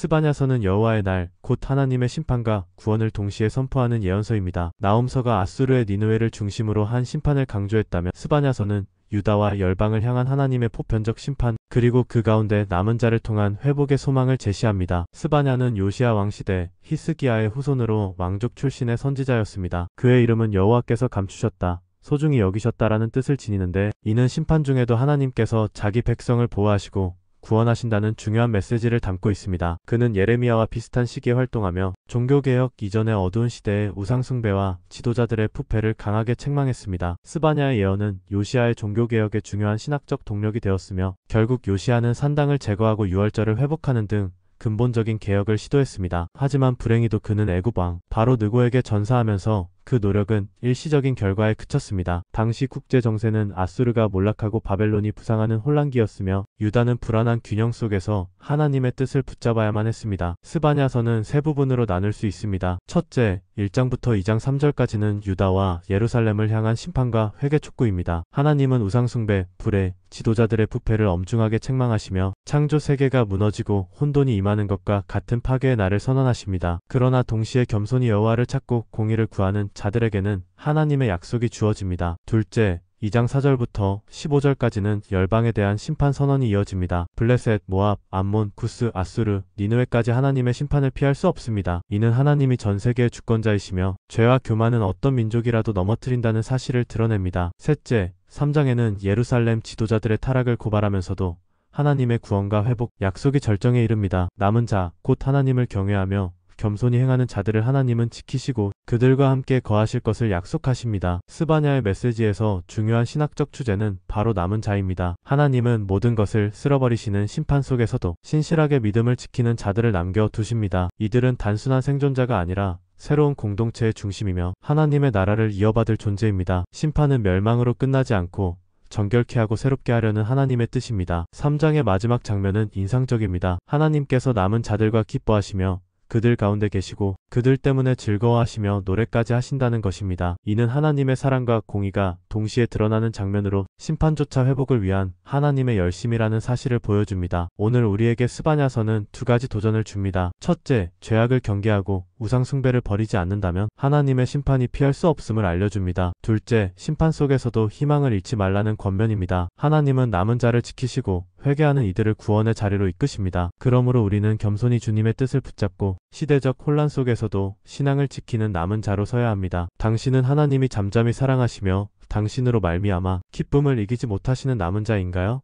스바냐서는 여호와의 날, 곧 하나님의 심판과 구원을 동시에 선포하는 예언서입니다. 나훔서가 아수르의 니느웨를 중심으로 한 심판을 강조했다면 스바냐서는 유다와 열방을 향한 하나님의 보편적 심판, 그리고 그 가운데 남은 자를 통한 회복의 소망을 제시합니다. 스바냐는 요시야 왕 시대 히스기야의 후손으로 왕족 출신의 선지자였습니다. 그의 이름은 여호와께서 감추셨다, 소중히 여기셨다라는 뜻을 지니는데, 이는 심판 중에도 하나님께서 자기 백성을 보호하시고 구원하신다는 중요한 메시지를 담고 있습니다. 그는 예레미야와 비슷한 시기에 활동하며 종교개혁 이전의 어두운 시대의 우상숭배와 지도자들의 부패를 강하게 책망했습니다. 스바냐의 예언은 요시야의 종교개혁의 중요한 신학적 동력이 되었으며, 결국 요시야는 산당을 제거하고 유월절을 회복하는 등 근본적인 개혁을 시도했습니다. 하지만 불행히도 그는 애굽 왕 바로 느고에게 전사하면서 그 노력은 일시적인 결과에 그쳤습니다. 당시 국제 정세는 아수르가 몰락하고 바벨론이 부상하는 혼란기였으며, 유다는 불안한 균형 속에서 하나님의 뜻을 붙잡아야만 했습니다. 스바냐서는 세 부분으로 나눌 수 있습니다. 첫째, 1장부터 2장 3절까지는 유다와 예루살렘을 향한 심판과 회개 촉구입니다. 하나님은 우상숭배, 불의, 지도자들의 부패를 엄중하게 책망하시며 창조 세계가 무너지고 혼돈이 임하는 것과 같은 파괴의 날을 선언하십니다. 그러나 동시에 겸손히 여호와를 찾고 공의를 구하는 자들에게는 하나님의 약속이 주어집니다. 둘째, 2장 4절부터 15절까지는 열방에 대한 심판 선언이 이어집니다. 블레셋, 모압, 암몬, 구스, 아수르, 니느웨까지 하나님의 심판을 피할 수 없습니다. 이는 하나님이 전 세계의 주권자이시며 죄와 교만은 어떤 민족이라도 넘어뜨린다는 사실을 드러냅니다. 셋째, 3장에는 예루살렘 지도자들의 타락을 고발하면서도 하나님의 구원과 회복, 약속이 절정에 이릅니다. 남은 자, 곧 하나님을 경외하며 겸손히 행하는 자들을 하나님은 지키시고 그들과 함께 거하실 것을 약속하십니다. 스바냐의 메시지에서 중요한 신학적 주제는 바로 남은 자입니다. 하나님은 모든 것을 쓸어버리시는 심판 속에서도 신실하게 믿음을 지키는 자들을 남겨두십니다. 이들은 단순한 생존자가 아니라 새로운 공동체의 중심이며 하나님의 나라를 이어받을 존재입니다. 심판은 멸망으로 끝나지 않고 정결케 하고 새롭게 하려는 하나님의 뜻입니다. 3장의 마지막 장면은 인상적입니다. 하나님께서 남은 자들과 기뻐하시며 그들 가운데 계시고 그들 때문에 즐거워하시며 노래까지 하신다는 것입니다. 이는 하나님의 사랑과 공의가 동시에 드러나는 장면으로 심판조차 회복을 위한 하나님의 열심이라는 사실을 보여줍니다. 오늘 우리에게 스바냐서는 두 가지 도전을 줍니다. 첫째, 죄악을 경계하고 우상 숭배를 버리지 않는다면 하나님의 심판이 피할 수 없음을 알려줍니다. 둘째, 심판 속에서도 희망을 잃지 말라는 권면입니다. 하나님은 남은 자를 지키시고 회개하는 이들을 구원의 자리로 이끄십니다. 그러므로 우리는 겸손히 주님의 뜻을 붙잡고 시대적 혼란 속에서도 신앙을 지키는 남은 자로 서야 합니다. 당신은 하나님이 잠잠히 사랑하시며 당신으로 말미암아 기쁨을 이기지 못하시는 남은 자인가요?